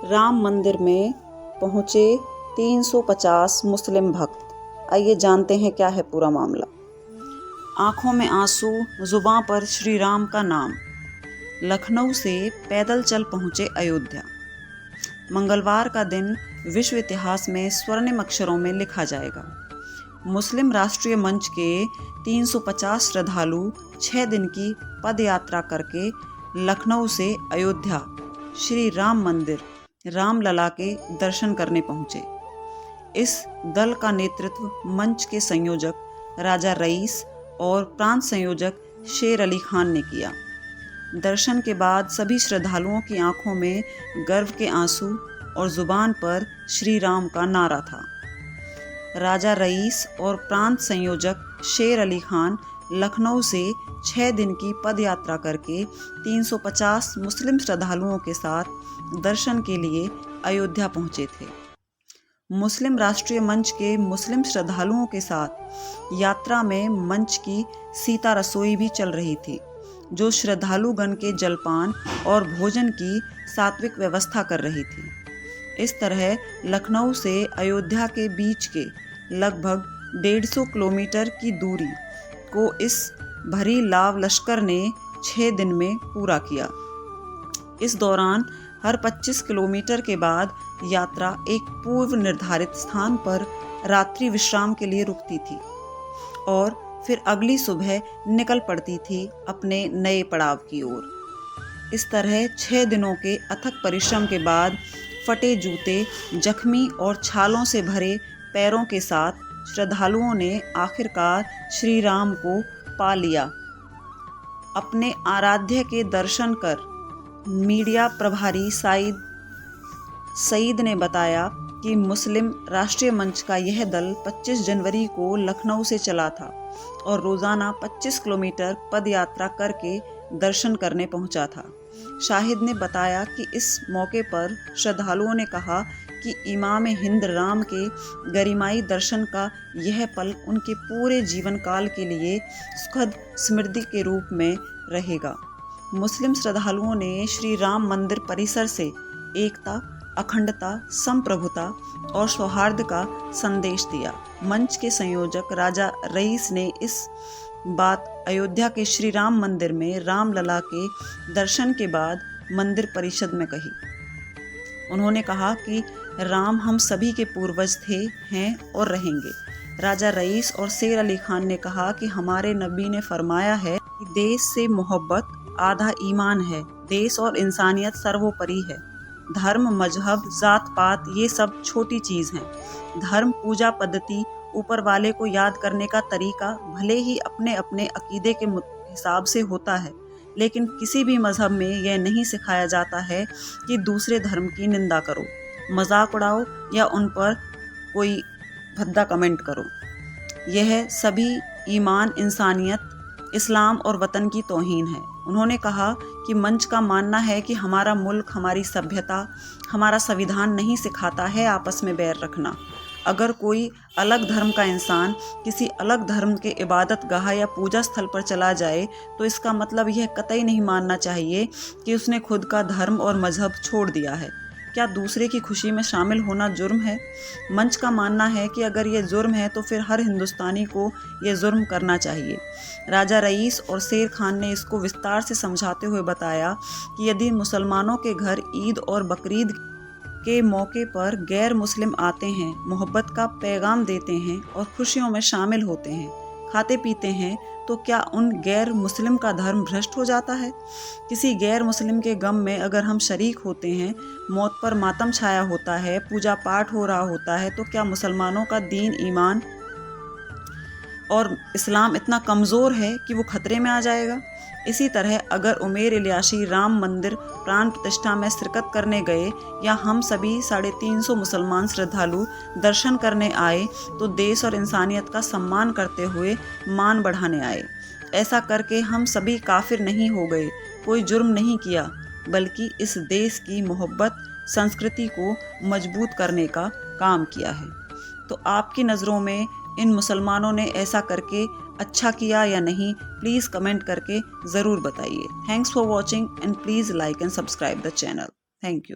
राम मंदिर में पहुंचे 350 मुस्लिम भक्त। आइए जानते हैं क्या है पूरा मामला। आंखों में आंसू, जुबां पर श्री राम का नाम। लखनऊ से पैदल चल पहुंचे अयोध्या। मंगलवार का दिन विश्व इतिहास में स्वर्णिम अक्षरों में लिखा जाएगा। मुस्लिम राष्ट्रीय मंच के 350 श्रद्धालु 6 दिन की पद यात्रा करके लखनऊ से अयोध्या श्री राम मंदिर रामलला के दर्शन करने पहुंचे। इस दल का नेतृत्व मंच के संयोजक राजा रईस और प्रांत संयोजक शेर अली खान ने किया। दर्शन के बाद सभी श्रद्धालुओं की आंखों में गर्व के आंसू और जुबान पर श्री राम का नारा था। राजा रईस और प्रांत संयोजक शेर अली खान लखनऊ से 6 दिन की पद यात्रा करके 350 मुस्लिम श्रद्धालुओं के साथ दर्शन के लिए अयोध्या पहुंचे थे। मुस्लिम राष्ट्रीय मंच के मुस्लिम श्रद्धालुओं के साथ यात्रा में मंच की सीता रसोई भी चल रही थी, जो श्रद्धालुगण के जलपान और भोजन की सात्विक व्यवस्था कर रही थी। इस तरह लखनऊ से अयोध्या के बीच के लगभग 150 किलोमीटर की दूरी को इस भरी लाव लश्कर ने 6 दिन में पूरा किया। इस दौरान हर 25 किलोमीटर के बाद यात्रा एक पूर्व निर्धारित स्थान पर रात्रि विश्राम के लिए रुकती थी और फिर अगली सुबह निकल पड़ती थी अपने नए पड़ाव की ओर। इस तरह 6 दिनों के अथक परिश्रम के बाद फटे जूते, जख्मी और छालों से भरे पैरों के साथ श्रद्धालुओं ने आखिरकार श्री राम को पा लिया। अपने आराध्य के दर्शन कर मीडिया प्रभारी सईद ने बताया कि मुस्लिम राष्ट्रीय मंच का यह दल 25 जनवरी को लखनऊ से चला था और रोज़ाना 25 किलोमीटर पद यात्रा करके दर्शन करने पहुंचा था। शाहिद ने बताया कि इस मौके पर श्रद्धालुओं ने कहा कि इमाम हिंद राम के गरिमाई दर्शन का यह पल उनके पूरे जीवन काल के लिए सुखद स्मृति के रूप में रहेगा। मुस्लिम श्रद्धालुओं ने श्री राम मंदिर परिसर से एकता, अखंडता, संप्रभुता और सौहार्द का संदेश दिया। मंच के संयोजक राजा रईस ने इस बात अयोध्या के श्री राम मंदिर में रामलला के दर्शन के बाद मंदिर परिषद में कही। उन्होंने कहा कि राम हम सभी के पूर्वज थे, हैं और रहेंगे। राजा रईस और शेर अली खान ने कहा कि हमारे नबी ने फरमाया है कि देश से मोहब्बत आधा ईमान है। देश और इंसानियत सर्वोपरि है। धर्म, मजहब, जात पात ये सब छोटी चीज़ हैं। धर्म, पूजा पद्धति, ऊपर वाले को याद करने का तरीका भले ही अपने अपने अकीदे के हिसाब से होता है, लेकिन किसी भी मजहब में यह नहीं सिखाया जाता है कि दूसरे धर्म की निंदा करो, मजाक उड़ाओ या उन पर कोई भद्दा कमेंट करो। यह सभी ईमान, इंसानियत, इस्लाम और वतन की तौहीन है। उन्होंने कहा कि मंच का मानना है कि हमारा मुल्क, हमारी सभ्यता, हमारा संविधान नहीं सिखाता है आपस में बैर रखना। अगर कोई अलग धर्म का इंसान किसी अलग धर्म के इबादत गाह या पूजा स्थल पर चला जाए तो इसका मतलब यह कतई नहीं मानना चाहिए कि उसने खुद का धर्म और मजहब छोड़ दिया है। क्या दूसरे की खुशी में शामिल होना जुर्म है? मंच का मानना है कि अगर ये जुर्म है तो फिर हर हिंदुस्तानी को ये जुर्म करना चाहिए। राजा रईस और शेर खान ने इसको विस्तार से समझाते हुए बताया कि यदि मुसलमानों के घर ईद और बकरीद के मौके पर गैर मुस्लिम आते हैं, मोहब्बत का पैगाम देते हैं और खुशियों में शामिल होते हैं, खाते पीते हैं, तो क्या उन गैर मुस्लिम का धर्म भ्रष्ट हो जाता है? किसी गैर मुस्लिम के गम में अगर हम शरीक होते हैं, मौत पर मातम छाया होता है, पूजा पाठ हो रहा होता है, तो क्या मुसलमानों का दीन, ईमान और इस्लाम इतना कमज़ोर है कि वो खतरे में आ जाएगा? इसी तरह अगर उमेर इलियासी राम मंदिर प्राण प्रतिष्ठा में शिरकत करने गए या हम सभी 350 मुसलमान श्रद्धालु दर्शन करने आए तो देश और इंसानियत का सम्मान करते हुए मान बढ़ाने आए। ऐसा करके हम सभी काफिर नहीं हो गए, कोई जुर्म नहीं किया, बल्कि इस देश की मोहब्बत, संस्कृति को मजबूत करने का काम किया है। तो आपकी नज़रों में इन मुसलमानों ने ऐसा करके अच्छा किया या नहीं, प्लीज़ कमेंट करके ज़रूर बताइए। Thanks for watching and please like and subscribe the channel. Thank you.